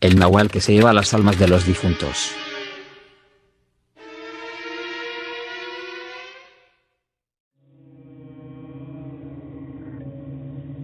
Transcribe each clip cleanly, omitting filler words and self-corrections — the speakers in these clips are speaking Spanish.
el nahual que se lleva las almas de los difuntos.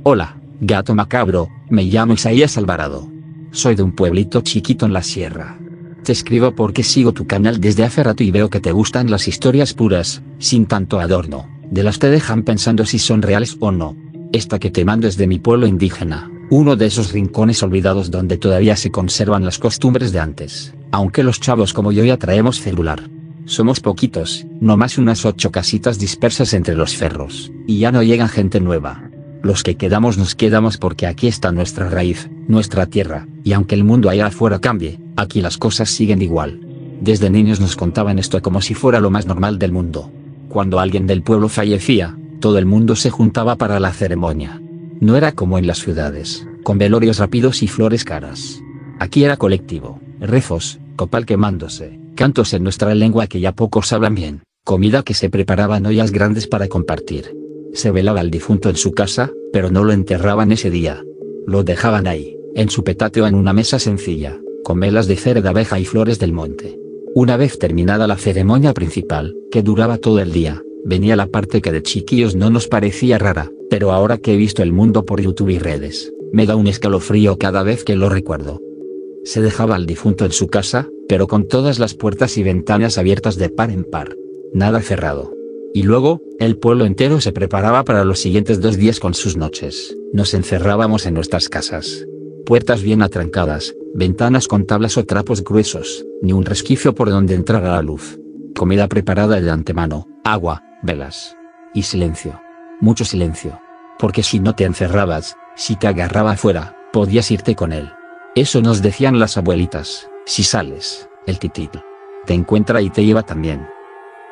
Hola, gato macabro, me llamo Isaías Alvarado. Soy de un pueblito chiquito en la sierra. Te escribo porque sigo tu canal desde hace rato y veo que te gustan las historias puras, sin tanto adorno, de las que te dejan pensando si son reales o no. Esta que te mando es de mi pueblo indígena, uno de esos rincones olvidados donde todavía se conservan las costumbres de antes, aunque los chavos como yo ya traemos celular. Somos poquitos, no más unas 8 casitas dispersas entre los cerros, y ya no llega gente nueva. Los que quedamos nos quedamos porque aquí está nuestra raíz, nuestra tierra, y aunque el mundo allá afuera cambie, aquí las cosas siguen igual. Desde niños nos contaban esto como si fuera lo más normal del mundo. Cuando alguien del pueblo fallecía, todo el mundo se juntaba para la ceremonia. No era como en las ciudades, con velorios rápidos y flores caras. Aquí era colectivo, rezos, copal quemándose, cantos en nuestra lengua que ya pocos hablan bien, comida que se preparaba en ollas grandes para compartir. Se velaba al difunto en su casa, pero no lo enterraban ese día. Lo dejaban ahí, en su petate o en una mesa sencilla, con velas de cera de abeja y flores del monte. Una vez terminada la ceremonia principal, que duraba todo el día, venía la parte que de chiquillos no nos parecía rara, pero ahora que he visto el mundo por YouTube y redes, me da un escalofrío cada vez que lo recuerdo. Se dejaba al difunto en su casa, pero con todas las puertas y ventanas abiertas de par en par. Nada cerrado. Y luego, el pueblo entero se preparaba para los siguientes 2 días con sus noches. Nos encerrábamos en nuestras casas. Puertas bien atrancadas, ventanas con tablas o trapos gruesos, ni un resquicio por donde entrara la luz. Comida preparada de antemano, agua, velas. Y silencio. Mucho silencio. Porque si no te encerrabas, si te agarraba afuera, podías irte con él. Eso nos decían las abuelitas, si sales, el titil te encuentra y te lleva también.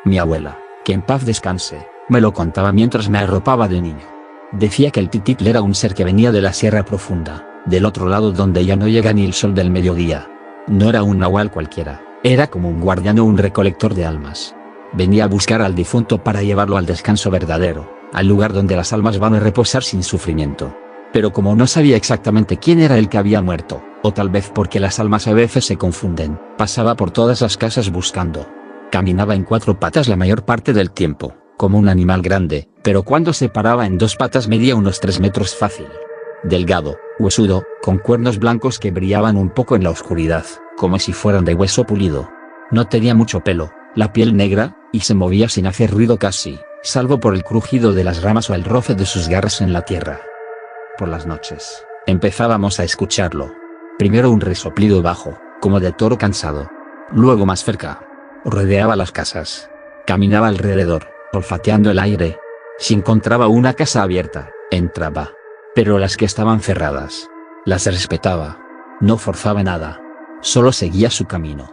Mi abuela, que en paz descanse, me lo contaba mientras me arropaba de niño. Decía que el tititl era un ser que venía de la sierra profunda, del otro lado donde ya no llega ni el sol del mediodía. No era un nahual cualquiera, era como un guardián o un recolector de almas. Venía a buscar al difunto para llevarlo al descanso verdadero, al lugar donde las almas van a reposar sin sufrimiento. Pero como no sabía exactamente quién era el que había muerto, o tal vez porque las almas a veces se confunden, pasaba por todas las casas buscando. Caminaba en 4 patas la mayor parte del tiempo, como un animal grande, pero cuando se paraba en 2 patas medía unos 3 metros fácil. Delgado, huesudo, con cuernos blancos que brillaban un poco en la oscuridad, como si fueran de hueso pulido. No tenía mucho pelo, la piel negra, y se movía sin hacer ruido casi, salvo por el crujido de las ramas o el roce de sus garras en la tierra. Por las noches, empezábamos a escucharlo. Primero un resoplido bajo, como de toro cansado. Luego más cerca. Rodeaba las casas. Caminaba alrededor, olfateando el aire. Si encontraba una casa abierta, entraba. Pero las que estaban cerradas, las respetaba. No forzaba nada. Solo seguía su camino.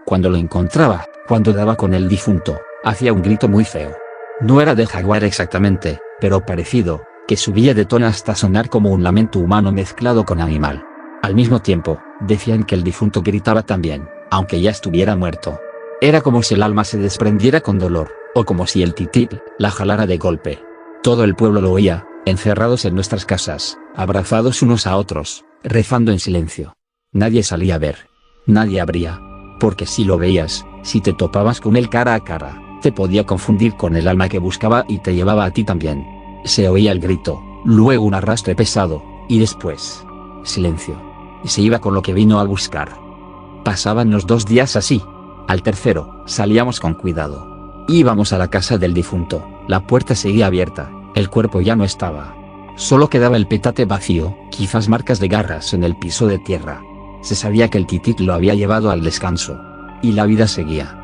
Cuando lo encontraba, cuando daba con el difunto, hacía un grito muy feo. No era de jaguar exactamente, pero parecido, que subía de tono hasta sonar como un lamento humano mezclado con animal. Al mismo tiempo, decían que el difunto gritaba también, aunque ya estuviera muerto. Era como si el alma se desprendiera con dolor, o como si el tititl la jalara de golpe. Todo el pueblo lo oía, encerrados en nuestras casas, abrazados unos a otros, rezando en silencio. Nadie salía a ver. Nadie abría. Porque si lo veías, si te topabas con él cara a cara, te podía confundir con el alma que buscaba y te llevaba a ti también. Se oía el grito, luego un arrastre pesado, y después, silencio. Y se iba con lo que vino a buscar. Pasaban los 2 días así. Al tercero, salíamos con cuidado. Íbamos a la casa del difunto, la puerta seguía abierta, el cuerpo ya no estaba. Solo quedaba el petate vacío, quizás marcas de garras en el piso de tierra. Se sabía que el tititl lo había llevado al descanso. Y la vida seguía.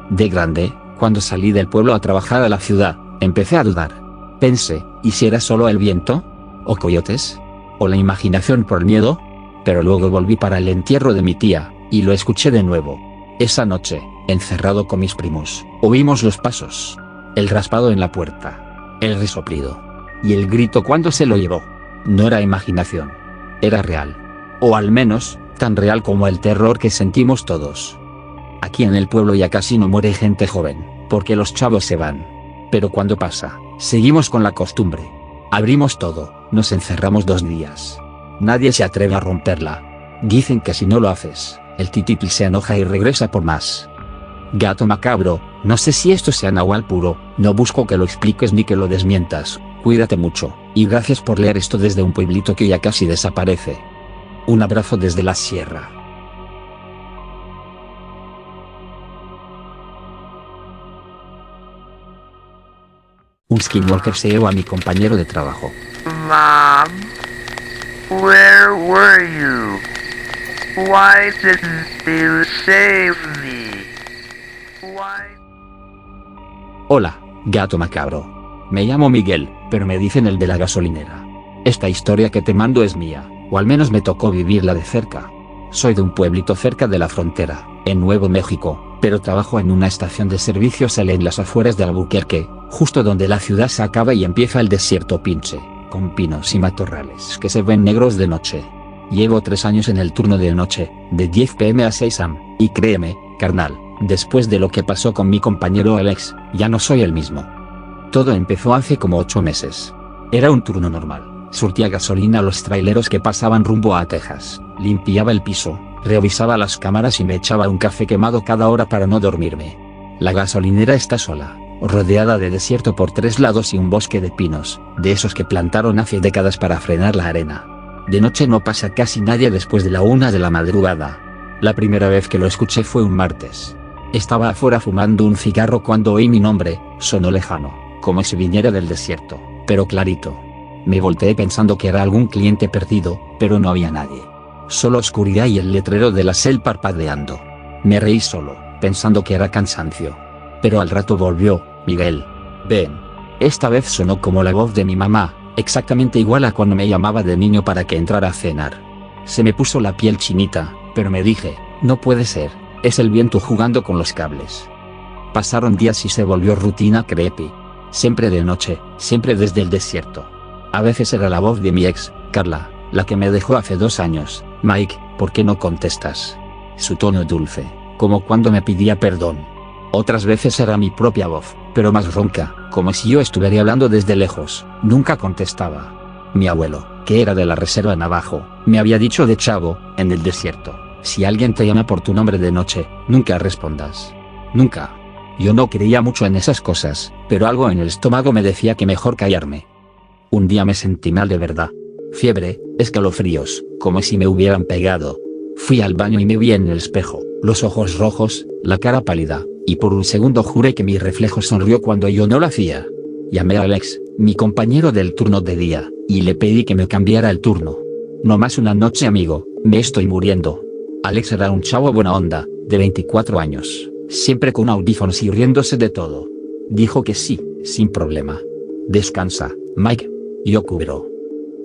De grande, cuando salí del pueblo a trabajar a la ciudad, empecé a dudar. Pensé, ¿y si era solo el viento? ¿O coyotes? ¿O la imaginación por miedo? Pero luego volví para el entierro de mi tía, y lo escuché de nuevo. Esa noche, encerrado con mis primos, oímos los pasos. El raspado en la puerta. El resoplido. Y el grito cuando se lo llevó. No era imaginación. Era real. O al menos, tan real como el terror que sentimos todos. Aquí en el pueblo ya casi no muere gente joven, porque los chavos se van. Pero cuando pasa, seguimos con la costumbre. Abrimos todo, nos encerramos 2 días. Nadie se atreve a romperla. Dicen que si no lo haces, el tititi se enoja y regresa por más. Gato macabro, no sé si esto sea nahual puro, no busco que lo expliques ni que lo desmientas, cuídate mucho, y gracias por leer esto desde un pueblito que ya casi desaparece. Un abrazo desde la sierra. Un skinwalker se llevó a mi compañero de trabajo. Mom, where were you? Why didn't you save me? Why? Hola, gato macabro. Me llamo Miguel, pero me dicen el de la gasolinera. Esta historia que te mando es mía, o al menos me tocó vivirla de cerca. Soy de un pueblito cerca de la frontera, en Nuevo México, pero trabajo en una estación de servicio en las afueras de Albuquerque, justo donde la ciudad se acaba y empieza el desierto pinche, con pinos y matorrales que se ven negros de noche. Llevo 3 años en el turno de noche, de 10 p.m. a 6 am, y créeme, carnal, después de lo que pasó con mi compañero Alex, ya no soy el mismo. Todo empezó hace como 8 meses. Era un turno normal, surtía gasolina a los traileros que pasaban rumbo a Texas, limpiaba el piso, revisaba las cámaras y me echaba un café quemado cada hora para no dormirme. La gasolinera está sola, rodeada de desierto por 3 lados y un bosque de pinos, de esos que plantaron hace décadas para frenar la arena. De noche no pasa casi nadie después de la 1 de la madrugada. La primera vez que lo escuché fue un martes. Estaba afuera fumando un cigarro cuando oí mi nombre, sonó lejano, como si viniera del desierto, pero clarito. Me volteé pensando que era algún cliente perdido, pero no había nadie. Solo oscuridad y el letrero de la Shell parpadeando. Me reí solo, pensando que era cansancio. Pero al rato volvió, Miguel. Ven. Esta vez sonó como la voz de mi mamá, exactamente igual a cuando me llamaba de niño para que entrara a cenar. Se me puso la piel chinita, pero me dije, no puede ser, es el viento jugando con los cables. Pasaron días y se volvió rutina creepy. Siempre de noche, siempre desde el desierto. A veces era la voz de mi ex, Carla, la que me dejó hace 2 años. Mike, ¿por qué no contestas? Su tono dulce, como cuando me pedía perdón. Otras veces era mi propia voz, pero más ronca, como si yo estuviera hablando desde lejos. Nunca contestaba. Mi abuelo, que era de la reserva Navajo, me había dicho de chavo, en el desierto, si alguien te llama por tu nombre de noche, nunca respondas. Nunca. Yo no creía mucho en esas cosas, pero algo en el estómago me decía que mejor callarme. Un día me sentí mal de verdad. Fiebre, escalofríos, como si me hubieran pegado. Fui al baño y me vi en el espejo, los ojos rojos, la cara pálida, y por un segundo juré que mi reflejo sonrió cuando yo no lo hacía. Llamé a Alex, mi compañero del turno de día, y le pedí que me cambiara el turno. No más una noche, amigo, me estoy muriendo. Alex era un chavo buena onda, de 24 años, siempre con audífonos y riéndose de todo. Dijo que sí, sin problema. Descansa, Mike. Yo cubro.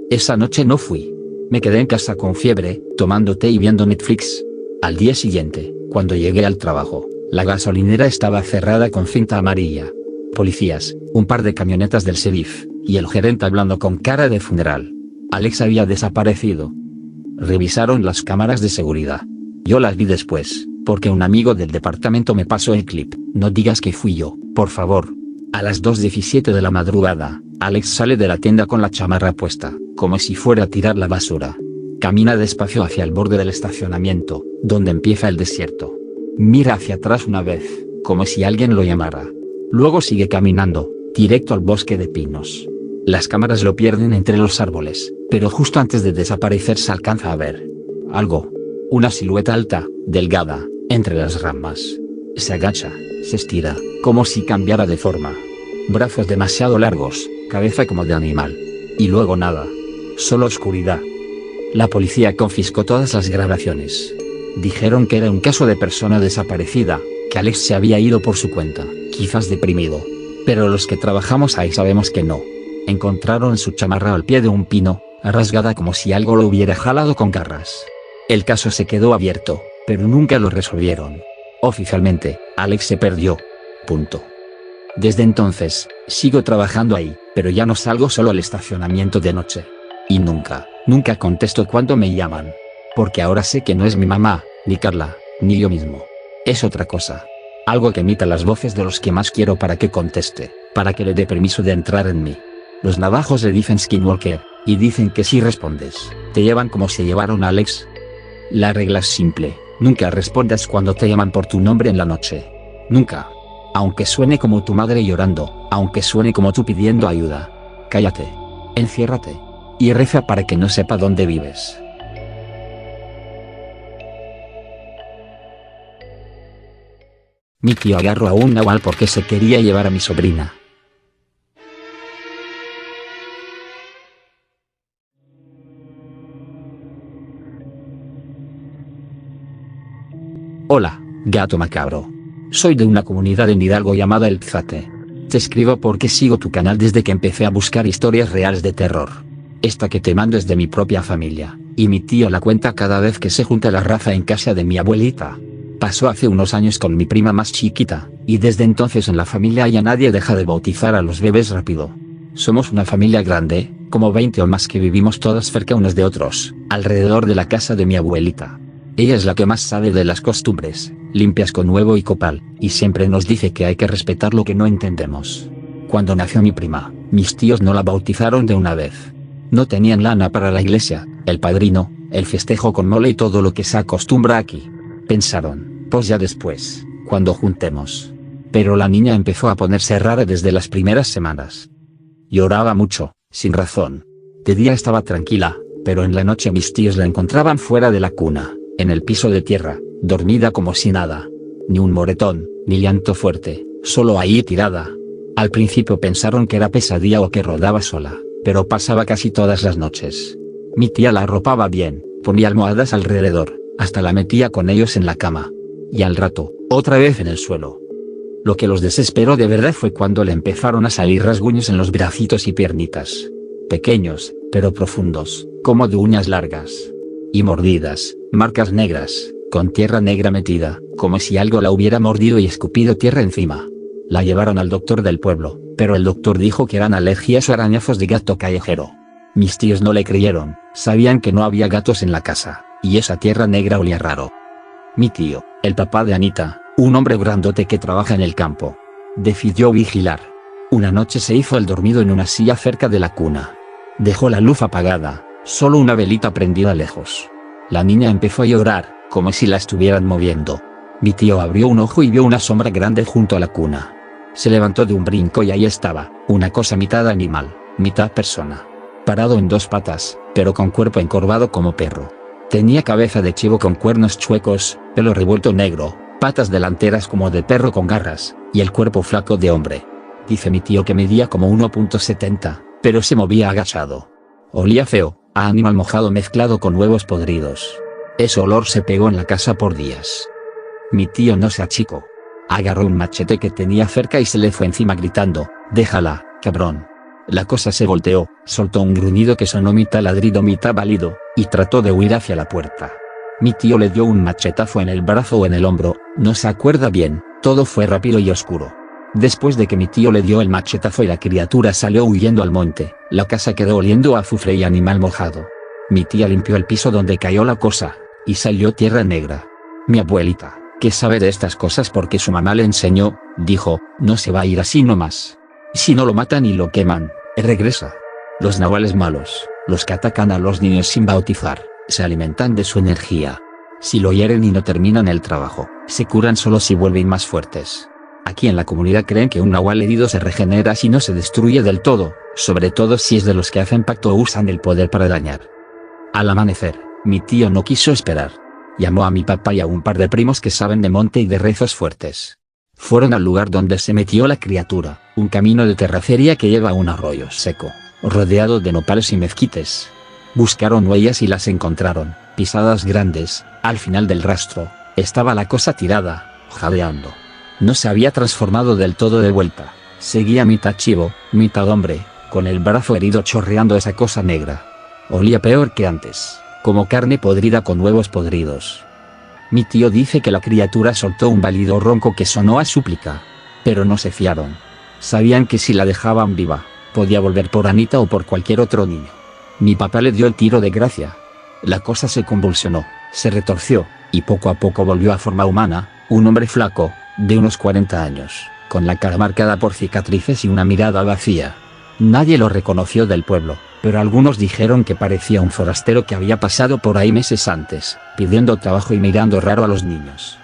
Esa noche no fui. Me quedé en casa con fiebre, tomando té y viendo Netflix. Al día siguiente, cuando llegué al trabajo, la gasolinera estaba cerrada con cinta amarilla. Policías, un par de camionetas del sheriff, y el gerente hablando con cara de funeral. Alex había desaparecido. Revisaron las cámaras de seguridad. Yo las vi después, porque un amigo del departamento me pasó el clip. No digas que fui yo, por favor. A las 2:17 de la madrugada, Alex sale de la tienda con la chamarra puesta, como si fuera a tirar la basura. Camina despacio hacia el borde del estacionamiento, donde empieza el desierto. Mira hacia atrás una vez, como si alguien lo llamara. Luego sigue caminando, directo al bosque de pinos. Las cámaras lo pierden entre los árboles, pero justo antes de desaparecer se alcanza a ver algo. Una silueta alta, delgada, entre las ramas. Se agacha, se estira, como si cambiara de forma. Brazos demasiado largos, cabeza como de animal. Y luego nada. Solo oscuridad. La policía confiscó todas las grabaciones. Dijeron que era un caso de persona desaparecida, que Alex se había ido por su cuenta, quizás deprimido. Pero los que trabajamos ahí sabemos que no. Encontraron su chamarra al pie de un pino, rasgada como si algo lo hubiera jalado con garras. El caso se quedó abierto, pero nunca lo resolvieron. Oficialmente, Alex se perdió. Punto. Desde entonces, sigo trabajando ahí, pero ya no salgo solo al estacionamiento de noche. Y nunca contesto cuando me llaman. Porque ahora sé que no es mi mamá, ni Carla, ni yo mismo. Es otra cosa. Algo que emita las voces de los que más quiero para que conteste, para que le dé permiso de entrar en mí. Los navajos le dicen skinwalker, y dicen que si respondes, te llevan como se llevaron a Alex. La regla es simple, nunca respondas cuando te llaman por tu nombre en la noche. Nunca. Aunque suene como tu madre llorando, aunque suene como tú pidiendo ayuda. Cállate. Enciérrate. Y reza para que no sepa dónde vives. Mi tío agarró a un nahual porque se quería llevar a mi sobrina. Hola, gato macabro. Soy de una comunidad en Hidalgo llamada El Tzate. Te escribo porque sigo tu canal desde que empecé a buscar historias reales de terror. Esta que te mando es de mi propia familia, y mi tío la cuenta cada vez que se junta la raza en casa de mi abuelita. Pasó hace unos años con mi prima más chiquita, y desde entonces en la familia ya nadie deja de bautizar a los bebés rápido. Somos una familia grande, como 20 o más que vivimos todas cerca unos de otros, alrededor de la casa de mi abuelita. Ella es la que más sabe de las costumbres, limpias con huevo y copal, y siempre nos dice que hay que respetar lo que no entendemos. Cuando nació mi prima, mis tíos no la bautizaron de una vez. No tenían lana para la iglesia, el padrino, el festejo con mole y todo lo que se acostumbra aquí. Pensaron, pues ya después, cuando juntemos. Pero la niña empezó a ponerse rara desde las primeras semanas. Lloraba mucho, sin razón. De día estaba tranquila, pero en la noche mis tíos la encontraban fuera de la cuna, en el piso de tierra, dormida como si nada. Ni un moretón, ni llanto fuerte, solo ahí tirada. Al principio pensaron que era pesadilla o que rodaba sola, pero pasaba casi todas las noches. Mi tía la arropaba bien, ponía almohadas alrededor, hasta la metía con ellos en la cama. Y al rato, otra vez en el suelo. Lo que los desesperó de verdad fue cuando le empezaron a salir rasguños en los bracitos y piernitas. Pequeños, pero profundos, como de uñas largas. Y mordidas, marcas negras, con tierra negra metida, como si algo la hubiera mordido y escupido tierra encima. La llevaron al doctor del pueblo, pero el doctor dijo que eran alergias o arañazos de gato callejero. Mis tíos no le creyeron, sabían que no había gatos en la casa, y esa tierra negra olía raro. Mi tío, el papá de Anita, un hombre grandote que trabaja en el campo, decidió vigilar. Una noche se hizo el dormido en una silla cerca de la cuna. Dejó la luz apagada, solo una velita prendida lejos. La niña empezó a llorar, como si la estuvieran moviendo. Mi tío abrió un ojo y vio una sombra grande junto a la cuna. Se levantó de un brinco y ahí estaba, una cosa mitad animal, mitad persona. Parado en dos patas, pero con cuerpo encorvado como perro. Tenía cabeza de chivo con cuernos chuecos, pelo revuelto negro, patas delanteras como de perro con garras, y el cuerpo flaco de hombre. Dice mi tío que medía como 1,70, pero se movía agachado. Olía feo, a animal mojado mezclado con huevos podridos. Ese olor se pegó en la casa por días. Mi tío no se achicó. Agarró un machete que tenía cerca y se le fue encima gritando, «Déjala, cabrón». La cosa se volteó, soltó un gruñido que sonó mitad ladrido mitad balido, y trató de huir hacia la puerta. Mi tío le dio un machetazo en el brazo o en el hombro, no se acuerda bien, todo fue rápido y oscuro. Después de que mi tío le dio el machetazo y la criatura salió huyendo al monte, la casa quedó oliendo a azufre y animal mojado. Mi tía limpió el piso donde cayó la cosa, y salió tierra negra. Mi abuelita, que sabe de estas cosas porque su mamá le enseñó, dijo, no se va a ir así nomás. Si no lo matan y lo queman, regresa. Los nahuales malos, los que atacan a los niños sin bautizar, se alimentan de su energía. Si lo hieren y no terminan el trabajo, se curan solo si vuelven más fuertes. Aquí en la comunidad creen que un nahual herido se regenera si no se destruye del todo, sobre todo si es de los que hacen pacto o usan el poder para dañar. Al amanecer, mi tío no quiso esperar. Llamó a mi papá y a un par de primos que saben de monte y de rezos fuertes. Fueron al lugar donde se metió la criatura, un camino de terracería que lleva a un arroyo seco, rodeado de nopales y mezquites. Buscaron huellas y las encontraron, pisadas grandes. Al final del rastro, estaba la cosa tirada, jadeando. No se había transformado del todo de vuelta, seguía mitad chivo, mitad hombre, con el brazo herido chorreando esa cosa negra. Olía peor que antes, como carne podrida con huevos podridos. Mi tío dice que la criatura soltó un balido ronco que sonó a súplica. Pero no se fiaron. Sabían que si la dejaban viva, podía volver por Anita o por cualquier otro niño. Mi papá le dio el tiro de gracia. La cosa se convulsionó, se retorció, y poco a poco volvió a forma humana, un hombre flaco, de unos 40 años, con la cara marcada por cicatrices y una mirada vacía. Nadie lo reconoció del pueblo, pero algunos dijeron que parecía un forastero que había pasado por ahí meses antes, pidiendo trabajo y mirando raro a los niños.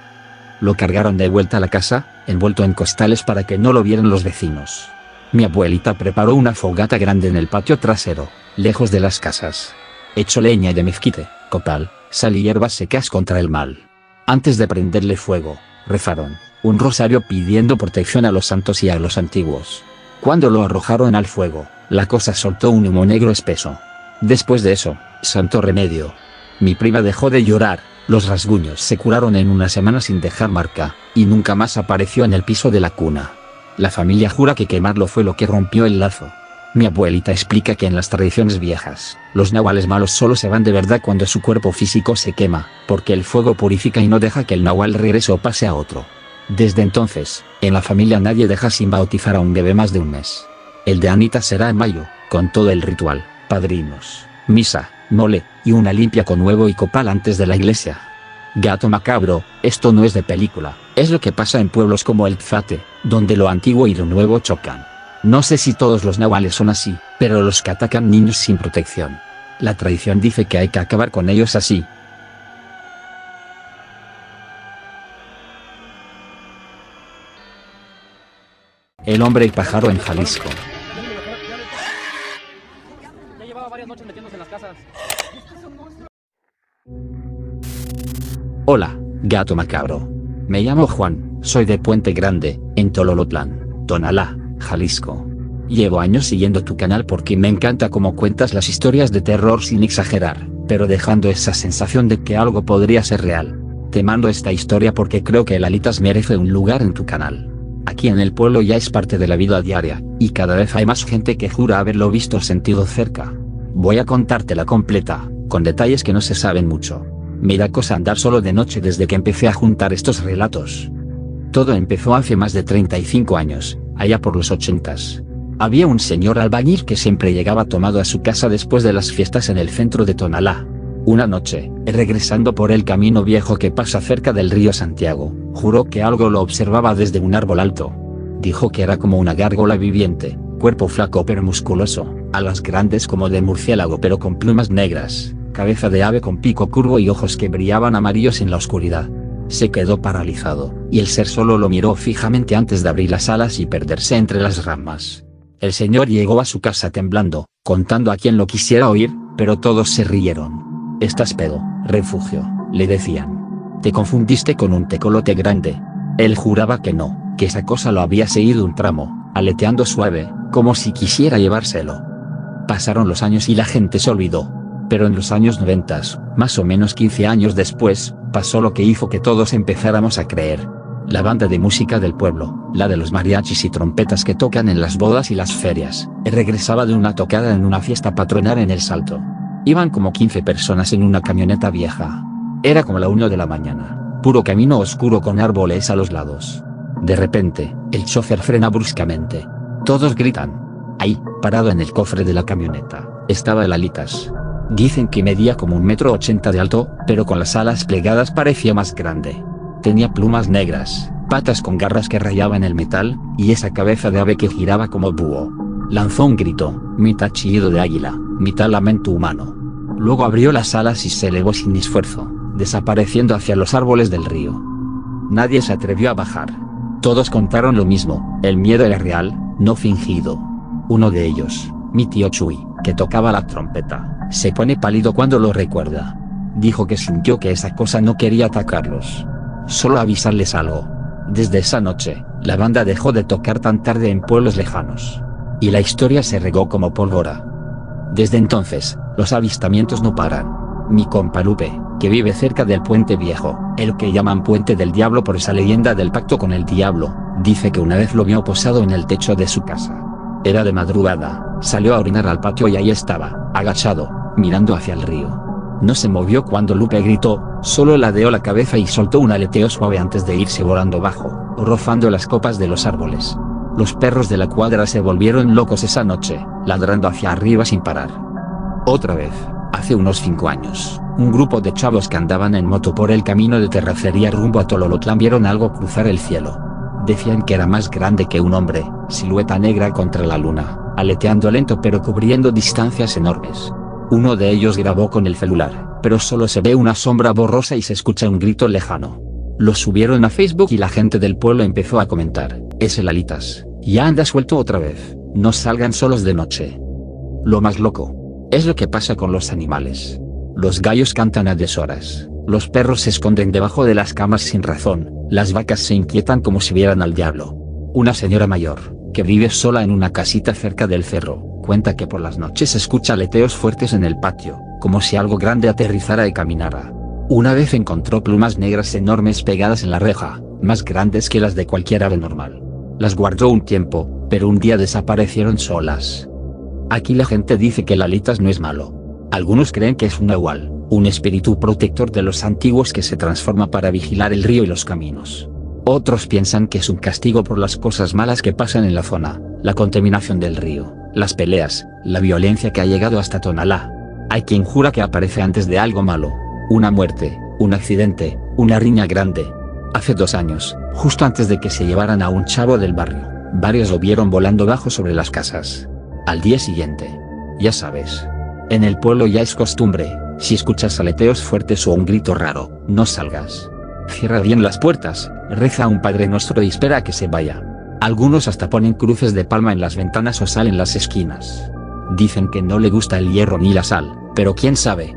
Lo cargaron de vuelta a la casa, envuelto en costales para que no lo vieran los vecinos. Mi abuelita preparó una fogata grande en el patio trasero, lejos de las casas. Echó leña de mezquite, copal, sal y hierbas secas contra el mal. Antes de prenderle fuego, rezaron un rosario pidiendo protección a los santos y a los antiguos. Cuando lo arrojaron al fuego, la cosa soltó un humo negro espeso. Después de eso, santo remedio. Mi prima dejó de llorar, los rasguños se curaron en una semana sin dejar marca, y nunca más apareció en el piso de la cuna. La familia jura que quemarlo fue lo que rompió el lazo. Mi abuelita explica que en las tradiciones viejas, los nahuales malos solo se van de verdad cuando su cuerpo físico se quema, porque el fuego purifica y no deja que el nahual regrese o pase a otro. Desde entonces, en la familia nadie deja sin bautizar a un bebé más de un mes. El de Anita será en mayo, con todo el ritual, padrinos, misa, mole, y una limpia con huevo y copal antes de la iglesia. Gato macabro, esto no es de película, es lo que pasa en pueblos como el Tzate, donde lo antiguo y lo nuevo chocan. No sé si todos los nahuales son así, pero los que atacan niños sin protección. La tradición dice que hay que acabar con ellos así. El hombre y pájaro en Jalisco. Ya llevaba varias noches metiéndose en las casas. Hola, gato macabro. Me llamo Juan, soy de Puente Grande, en Tololotlán, Tonalá, Jalisco. Llevo años siguiendo tu canal porque me encanta cómo cuentas las historias de terror sin exagerar, pero dejando esa sensación de que algo podría ser real. Te mando esta historia porque creo que el Alitas merece un lugar en tu canal. Aquí en el pueblo ya es parte de la vida diaria, y cada vez hay más gente que jura haberlo visto o sentido cerca. Voy a contártela completa, con detalles que no se saben mucho. Me da cosa andar solo de noche desde que empecé a juntar estos relatos. Todo empezó hace más de 35 años, allá por los 80s. Había un señor albañil que siempre llegaba tomado a su casa después de las fiestas en el centro de Tonalá. Una noche, regresando por el camino viejo que pasa cerca del río Santiago, juró que algo lo observaba desde un árbol alto. Dijo que era como una gárgola viviente, cuerpo flaco pero musculoso, alas grandes como de murciélago pero con plumas negras, cabeza de ave con pico curvo y ojos que brillaban amarillos en la oscuridad. Se quedó paralizado, y el ser solo lo miró fijamente antes de abrir las alas y perderse entre las ramas. El señor llegó a su casa temblando, contando a quien lo quisiera oír, pero todos se rieron. «Estás pedo, refugio», le decían. «Te confundiste con un tecolote grande». Él juraba que no, que esa cosa lo había seguido un tramo, aleteando suave, como si quisiera llevárselo. Pasaron los años y la gente se olvidó. Pero en los años 90, más o menos 15 años después, pasó lo que hizo que todos empezáramos a creer. La banda de música del pueblo, la de los mariachis y trompetas que tocan en las bodas y las ferias, regresaba de una tocada en una fiesta patronal en El Salto. Iban como 15 personas en una camioneta vieja. Era como la 1 de la mañana, puro camino oscuro con árboles a los lados. De repente, el chofer frena bruscamente. Todos gritan. Ahí, parado en el cofre de la camioneta, estaba el Alitas. Dicen que medía como 1,80 m de alto, pero con las alas plegadas parecía más grande. Tenía plumas negras, patas con garras que rayaban el metal, y esa cabeza de ave que giraba como búho. Lanzó un grito, mitad chillido de águila, mitad lamento humano. Luego abrió las alas y se elevó sin esfuerzo, desapareciendo hacia los árboles del río. Nadie se atrevió a bajar. Todos contaron lo mismo, el miedo era real, no fingido. Uno de ellos, mi tío Chuy, que tocaba la trompeta, se pone pálido cuando lo recuerda. Dijo que sintió que esa cosa no quería atacarlos. Solo avisarles algo. Desde esa noche, la banda dejó de tocar tan tarde en pueblos lejanos. Y la historia se regó como pólvora. Desde entonces, los avistamientos no paran. Mi compa Lupe, que vive cerca del Puente Viejo, el que llaman Puente del Diablo por esa leyenda del pacto con el diablo, dice que una vez lo vio posado en el techo de su casa. Era de madrugada, salió a orinar al patio y ahí estaba, agachado, mirando hacia el río. No se movió cuando Lupe gritó, solo ladeó la cabeza y soltó un aleteo suave antes de irse volando bajo, rozando las copas de los árboles. Los perros de la cuadra se volvieron locos esa noche, ladrando hacia arriba sin parar. Otra vez, hace unos 5 años, un grupo de chavos que andaban en moto por el camino de terracería rumbo a Tololotlán vieron algo cruzar el cielo. Decían que era más grande que un hombre, silueta negra contra la luna, aleteando lento pero cubriendo distancias enormes. Uno de ellos grabó con el celular, pero solo se ve una sombra borrosa y se escucha un grito lejano. Lo subieron a Facebook y la gente del pueblo empezó a comentar: es el alitas, ya anda suelto otra vez, no salgan solos de noche. Lo más loco es lo que pasa con los animales. Los gallos cantan a deshoras, los perros se esconden debajo de las camas sin razón, las vacas se inquietan como si vieran al diablo. Una señora mayor, que vive sola en una casita cerca del cerro, cuenta que por las noches escucha aleteos fuertes en el patio, como si algo grande aterrizara y caminara. Una vez encontró plumas negras enormes pegadas en la reja, más grandes que las de cualquier ave normal. Las guardó un tiempo, pero un día desaparecieron solas. Aquí la gente dice que el alitas no es malo. Algunos creen que es un nahual, un espíritu protector de los antiguos que se transforma para vigilar el río y los caminos. Otros piensan que es un castigo por las cosas malas que pasan en la zona, la contaminación del río, las peleas, la violencia que ha llegado hasta Tonalá. Hay quien jura que aparece antes de algo malo, una muerte, un accidente, una riña grande. Hace 2 años, justo antes de que se llevaran a un chavo del barrio, varios lo vieron volando bajo sobre las casas. Al día siguiente, ya sabes, en el pueblo ya es costumbre, si escuchas aleteos fuertes o un grito raro, no salgas. Cierra bien las puertas, reza un Padre Nuestro y espera a que se vaya. Algunos hasta ponen cruces de palma en las ventanas o sal en las esquinas. Dicen que no le gusta el hierro ni la sal, pero quién sabe.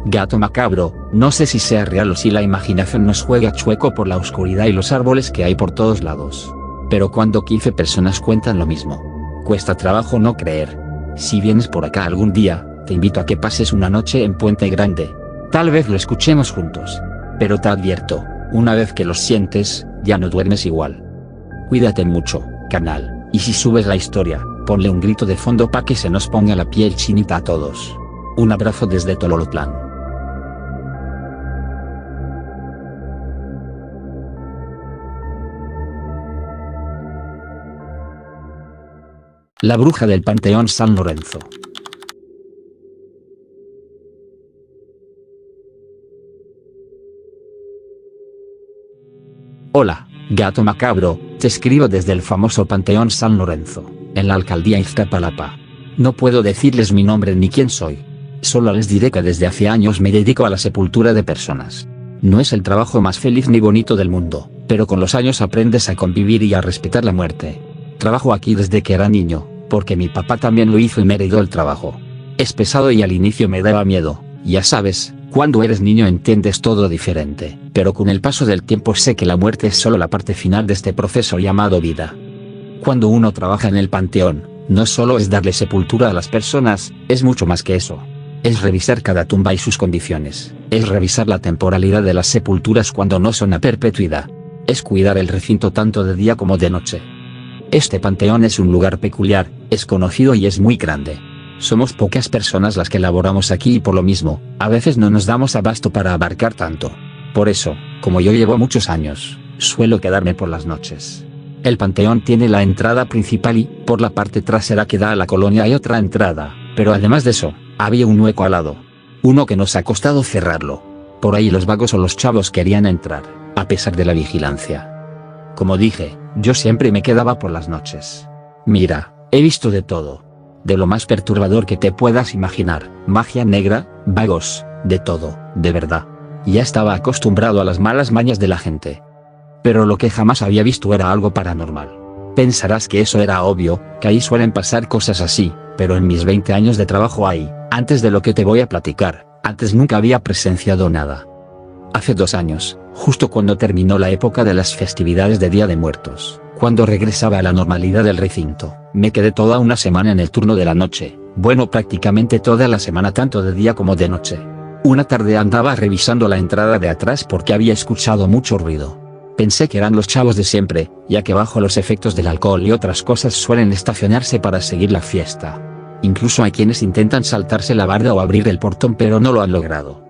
Gato macabro, no sé si sea real o si la imaginación nos juega chueco por la oscuridad y los árboles que hay por todos lados. Pero cuando 15 personas cuentan lo mismo, cuesta trabajo no creer. Si vienes por acá algún día, te invito a que pases una noche en Puente Grande. Tal vez lo escuchemos juntos. Pero te advierto, una vez que lo sientes, ya no duermes igual. Cuídate mucho, canal, y si subes la historia, ponle un grito de fondo pa' que se nos ponga la piel chinita a todos. Un abrazo desde Tololotlán. La bruja del Panteón San Lorenzo. Hola, gato macabro, te escribo desde el famoso Panteón San Lorenzo, en la alcaldía Iztapalapa. No puedo decirles mi nombre ni quién soy. Solo les diré que desde hace años me dedico a la sepultura de personas. No es el trabajo más feliz ni bonito del mundo, pero con los años aprendes a convivir y a respetar la muerte. Trabajo aquí desde que era niño, porque mi papá también lo hizo y me heredó el trabajo. Es pesado y al inicio me daba miedo, ya sabes. Cuando eres niño entiendes todo diferente, pero con el paso del tiempo sé que la muerte es solo la parte final de este proceso llamado vida. Cuando uno trabaja en el panteón, no solo es darle sepultura a las personas, es mucho más que eso. Es revisar cada tumba y sus condiciones, es revisar la temporalidad de las sepulturas cuando no son a perpetuidad. Es cuidar el recinto tanto de día como de noche. Este panteón es un lugar peculiar, es conocido y es muy grande. Somos pocas personas las que laboramos aquí y por lo mismo, a veces no nos damos abasto para abarcar tanto. Por eso, como yo llevo muchos años, suelo quedarme por las noches. El panteón tiene la entrada principal y, por la parte trasera que da a la colonia hay otra entrada, pero además de eso, había un hueco al lado. Uno que nos ha costado cerrarlo. Por ahí los vagos o los chavos querían entrar, a pesar de la vigilancia. Como dije, yo siempre me quedaba por las noches. Mira, he visto de todo. De lo más perturbador que te puedas imaginar, magia negra, vagos, de todo, de verdad. Ya estaba acostumbrado a las malas mañas de la gente. Pero lo que jamás había visto era algo paranormal. Pensarás que eso era obvio, que ahí suelen pasar cosas así, pero en mis 20 años de trabajo ahí, antes de lo que te voy a platicar, antes nunca había presenciado nada. Hace 2 años, justo cuando terminó la época de las festividades de Día de Muertos, cuando regresaba a la normalidad del recinto, me quedé toda una semana en el turno de la noche, bueno prácticamente toda la semana tanto de día como de noche. Una tarde andaba revisando la entrada de atrás porque había escuchado mucho ruido. Pensé que eran los chavos de siempre, ya que bajo los efectos del alcohol y otras cosas suelen estacionarse para seguir la fiesta. Incluso hay quienes intentan saltarse la barda o abrir el portón pero no lo han logrado.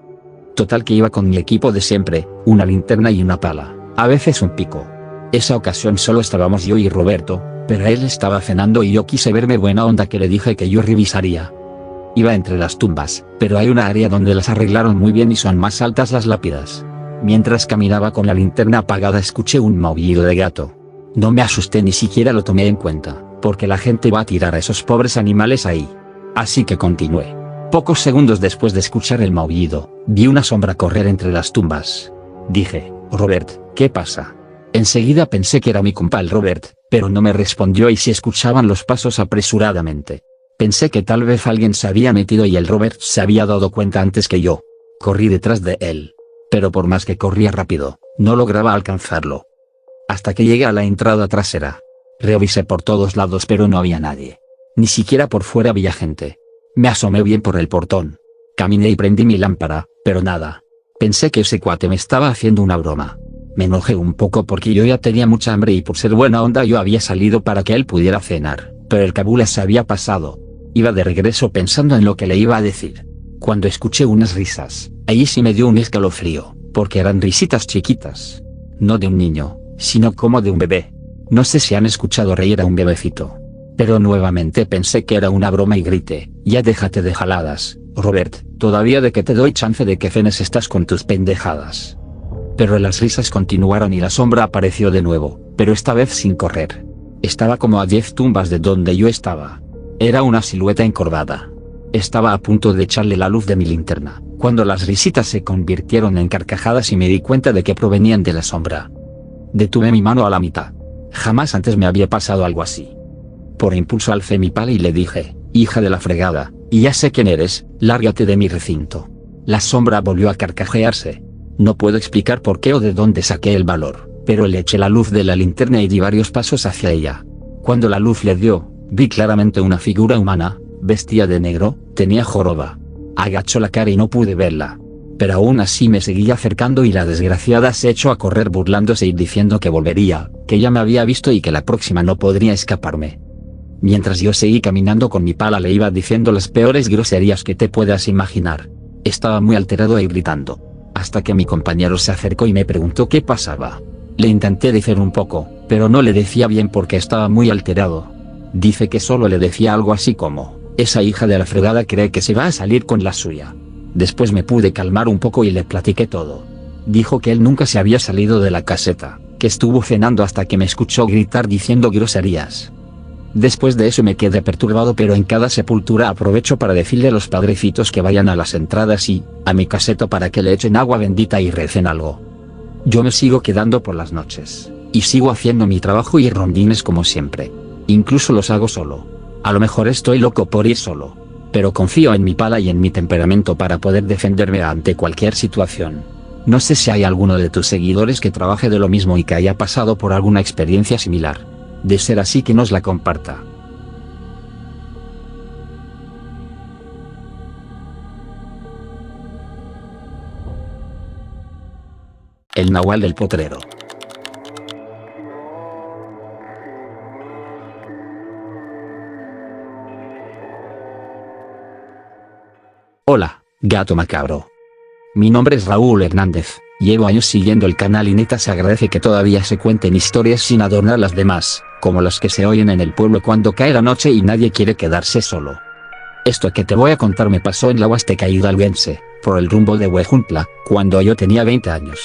Total que iba con mi equipo de siempre, una linterna y una pala, a veces un pico. Esa ocasión solo estábamos yo y Roberto, pero él estaba cenando y yo quise verme buena onda que le dije que yo revisaría. Iba entre las tumbas, pero hay una área donde las arreglaron muy bien y son más altas las lápidas. Mientras caminaba con la linterna apagada escuché un maullido de gato. No me asusté ni siquiera lo tomé en cuenta, porque la gente va a tirar a esos pobres animales ahí. Así que continué. Pocos segundos después de escuchar el maullido, vi una sombra correr entre las tumbas. Dije, Robert, ¿qué pasa? Enseguida pensé que era mi compa el Robert, pero no me respondió y se escuchaban los pasos apresuradamente. Pensé que tal vez alguien se había metido y el Robert se había dado cuenta antes que yo. Corrí detrás de él. Pero por más que corría rápido, no lograba alcanzarlo. Hasta que llegué a la entrada trasera. Revisé por todos lados pero no había nadie. Ni siquiera por fuera había gente. Me asomé bien por el portón. Caminé y prendí mi lámpara, pero nada. Pensé que ese cuate me estaba haciendo una broma. Me enojé un poco porque yo ya tenía mucha hambre y por ser buena onda yo había salido para que él pudiera cenar, pero el cabula se había pasado. Iba de regreso pensando en lo que le iba a decir. Cuando escuché unas risas, ahí sí me dio un escalofrío, porque eran risitas chiquitas. No de un niño, sino como de un bebé. No sé si han escuchado reír a un bebecito. Pero nuevamente pensé que era una broma y grité, ya déjate de jaladas, Robert, todavía de que te doy chance de que cenes estás con tus pendejadas. Pero las risas continuaron y la sombra apareció de nuevo, pero esta vez sin correr. Estaba como a 10 tumbas de donde yo estaba. Era una silueta encorvada. Estaba a punto de echarle la luz de mi linterna, cuando las risitas se convirtieron en carcajadas y me di cuenta de que provenían de la sombra. Detuve mi mano a la mitad. Jamás antes me había pasado algo así. Por impulso alcé mi pala y le dije, hija de la fregada, y ya sé quién eres, lárgate de mi recinto. La sombra volvió a carcajearse. No puedo explicar por qué o de dónde saqué el valor, pero le eché la luz de la linterna y di varios pasos hacia ella. Cuando la luz le dio, vi claramente una figura humana, vestía de negro, tenía joroba. Agachó la cara y no pude verla. Pero aún así me seguía acercando y la desgraciada se echó a correr burlándose y diciendo que volvería, que ya me había visto y que la próxima no podría escaparme. Mientras yo seguí caminando con mi pala le iba diciendo las peores groserías que te puedas imaginar. Estaba muy alterado y gritando. Hasta que mi compañero se acercó y me preguntó qué pasaba. Le intenté decir un poco, pero no le decía bien porque estaba muy alterado. Dice que solo le decía algo así como, esa hija de la fregada cree que se va a salir con la suya. Después me pude calmar un poco y le platiqué todo. Dijo que él nunca se había salido de la caseta, que estuvo cenando hasta que me escuchó gritar diciendo groserías. Después de eso me quedé perturbado, pero en cada sepultura aprovecho para decirle a los padrecitos que vayan a las entradas y a mi caseta para que le echen agua bendita y recen algo. Yo me sigo quedando por las noches, y sigo haciendo mi trabajo y rondines como siempre. Incluso los hago solo. A lo mejor estoy loco por ir solo, pero confío en mi pala y en mi temperamento para poder defenderme ante cualquier situación. No sé si hay alguno de tus seguidores que trabaje de lo mismo y que haya pasado por alguna experiencia similar. De ser así, que nos la comparta. El nahual del potrero. Hola, gato macabro. Mi nombre es Raúl Hernández. Llevo años siguiendo el canal y neta se agradece que todavía se cuenten historias sin adornar las demás, como las que se oyen en el pueblo cuando cae la noche y nadie quiere quedarse solo. Esto que te voy a contar me pasó en la Huasteca hidalguense, por el rumbo de Huejuntla, cuando yo tenía 20 años.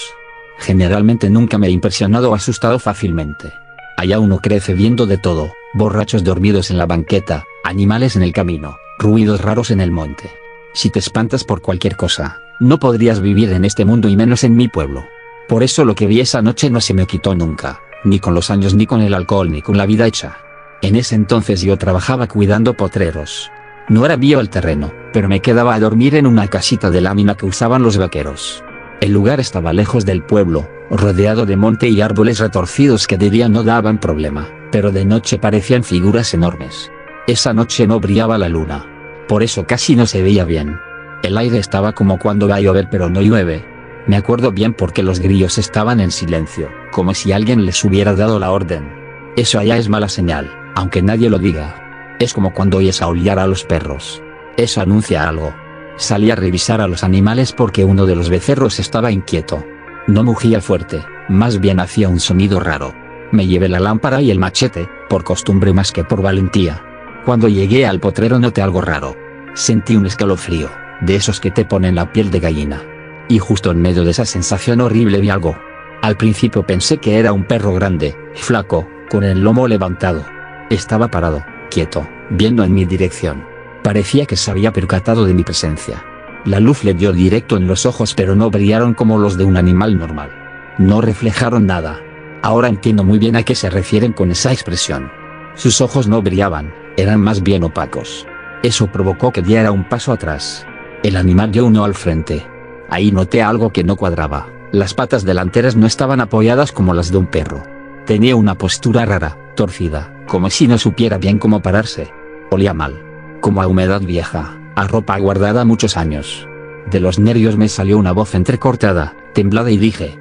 Generalmente nunca me he impresionado o asustado fácilmente. Allá uno crece viendo de todo, borrachos dormidos en la banqueta, animales en el camino, ruidos raros en el monte. Si te espantas por cualquier cosa, no podrías vivir en este mundo y menos en mi pueblo. Por eso lo que vi esa noche no se me quitó nunca, ni con los años ni con el alcohol ni con la vida hecha. En ese entonces yo trabajaba cuidando potreros. No era mío el terreno, pero me quedaba a dormir en una casita de lámina que usaban los vaqueros. El lugar estaba lejos del pueblo, rodeado de monte y árboles retorcidos que de día no daban problema, pero de noche parecían figuras enormes. Esa noche no brillaba la luna. Por eso casi no se veía bien. El aire estaba como cuando va a llover pero no llueve. Me acuerdo bien porque los grillos estaban en silencio, como si alguien les hubiera dado la orden. Eso allá es mala señal, aunque nadie lo diga. Es como cuando oyes aullar a los perros. Eso anuncia algo. Salí a revisar a los animales porque uno de los becerros estaba inquieto. No mugía fuerte, más bien hacía un sonido raro. Me llevé la lámpara y el machete, por costumbre más que por valentía. Cuando llegué al potrero noté algo raro. Sentí un escalofrío, de esos que te ponen la piel de gallina. Y justo en medio de esa sensación horrible vi algo. Al principio pensé que era un perro grande, flaco, con el lomo levantado. Estaba parado, quieto, viendo en mi dirección. Parecía que se había percatado de mi presencia. La luz le dio directo en los ojos, pero no brillaron como los de un animal normal. No reflejaron nada. Ahora entiendo muy bien a qué se refieren con esa expresión. Sus ojos no brillaban, eran más bien opacos. Eso provocó que diera un paso atrás. El animal dio uno al frente. Ahí noté algo que no cuadraba. Las patas delanteras no estaban apoyadas como las de un perro. Tenía una postura rara, torcida, como si no supiera bien cómo pararse. Olía mal. Como a humedad vieja, a ropa guardada muchos años. De los nervios me salió una voz entrecortada, temblada y dije,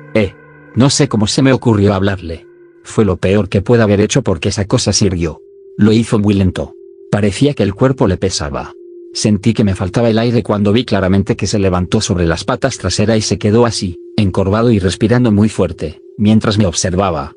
no sé cómo se me ocurrió hablarle. Fue lo peor que pude haber hecho porque esa cosa sirvió. Lo hizo muy lento. Parecía que el cuerpo le pesaba. Sentí que me faltaba el aire cuando vi claramente que se levantó sobre las patas traseras y se quedó así, encorvado y respirando muy fuerte, mientras me observaba.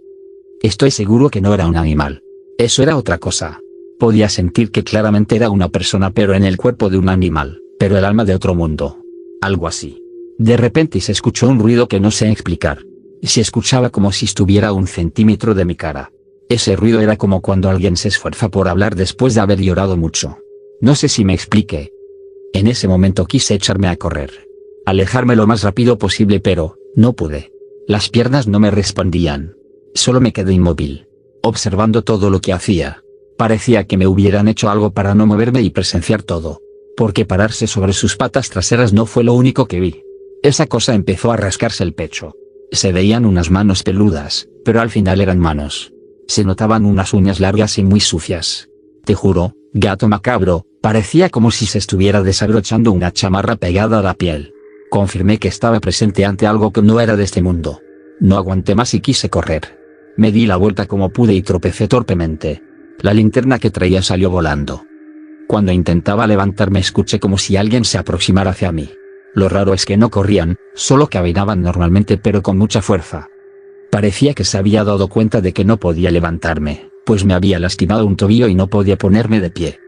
Estoy seguro que no era un animal. Eso era otra cosa. Podía sentir que claramente era una persona, pero en el cuerpo de un animal, pero el alma de otro mundo. Algo así. De repente se escuchó un ruido que no sé explicar. Se escuchaba como si estuviera a 1 centímetro de mi cara. Ese ruido era como cuando alguien se esfuerza por hablar después de haber llorado mucho. No sé si me expliqué. En ese momento quise echarme a correr. Alejarme lo más rápido posible, pero no pude. Las piernas no me respondían. Solo me quedé inmóvil, observando todo lo que hacía. Parecía que me hubieran hecho algo para no moverme y presenciar todo. Porque pararse sobre sus patas traseras no fue lo único que vi. Esa cosa empezó a rascarse el pecho. Se veían unas manos peludas, pero al final eran manos. Se notaban unas uñas largas y muy sucias. Te juro, gato macabro, parecía como si se estuviera desabrochando una chamarra pegada a la piel. Confirmé que estaba presente ante algo que no era de este mundo. No aguanté más y quise correr. Me di la vuelta como pude y tropecé torpemente. La linterna que traía salió volando. Cuando intentaba levantarme escuché como si alguien se aproximara hacia mí. Lo raro es que no corrían, solo caminaban normalmente pero con mucha fuerza. Parecía que se había dado cuenta de que no podía levantarme, pues me había lastimado un tobillo y no podía ponerme de pie.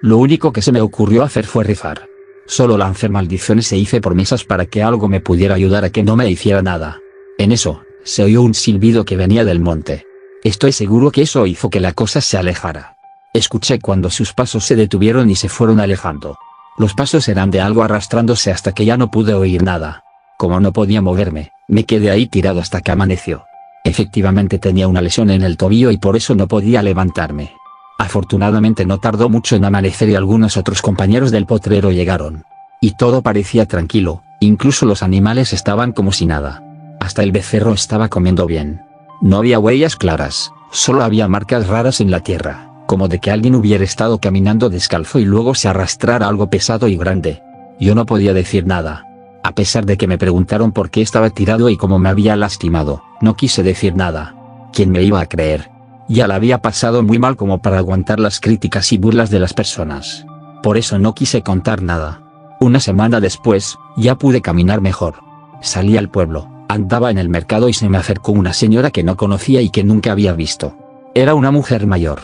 Lo único que se me ocurrió hacer fue rezar. Solo lancé maldiciones e hice promesas para que algo me pudiera ayudar a que no me hiciera nada. En eso, se oyó un silbido que venía del monte. Estoy seguro que eso hizo que la cosa se alejara. Escuché cuando sus pasos se detuvieron y se fueron alejando. Los pasos eran de algo arrastrándose hasta que ya no pude oír nada. Como no podía moverme, me quedé ahí tirado hasta que amaneció. Efectivamente tenía una lesión en el tobillo y por eso no podía levantarme. Afortunadamente no tardó mucho en amanecer y algunos otros compañeros del potrero llegaron. Y todo parecía tranquilo, incluso los animales estaban como si nada. Hasta el becerro estaba comiendo bien. No había huellas claras, solo había marcas raras en la tierra, como de que alguien hubiera estado caminando descalzo y luego se arrastrara algo pesado y grande. Yo no podía decir nada. A pesar de que me preguntaron por qué estaba tirado y cómo me había lastimado, no quise decir nada. ¿Quién me iba a creer? Ya la había pasado muy mal como para aguantar las críticas y burlas de las personas. Por eso no quise contar nada. Una semana después, ya pude caminar mejor. Salí al pueblo, andaba en el mercado y se me acercó una señora que no conocía y que nunca había visto. Era una mujer mayor.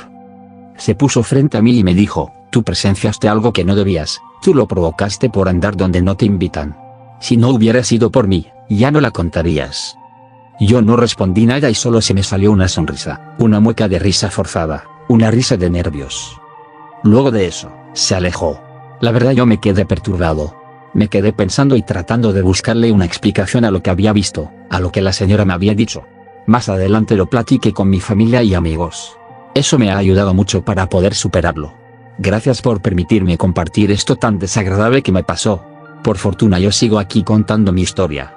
Se puso frente a mí y me dijo, tú presenciaste algo que no debías, tú lo provocaste por andar donde no te invitan. Si no hubiera sido por mí, ya no la contarías. Yo no respondí nada y solo se me salió una sonrisa, una mueca de risa forzada, una risa de nervios. Luego de eso, se alejó. La verdad yo me quedé perturbado. Me quedé pensando y tratando de buscarle una explicación a lo que había visto, a lo que la señora me había dicho. Más adelante lo platiqué con mi familia y amigos. Eso me ha ayudado mucho para poder superarlo. Gracias por permitirme compartir esto tan desagradable que me pasó. Por fortuna yo sigo aquí contando mi historia.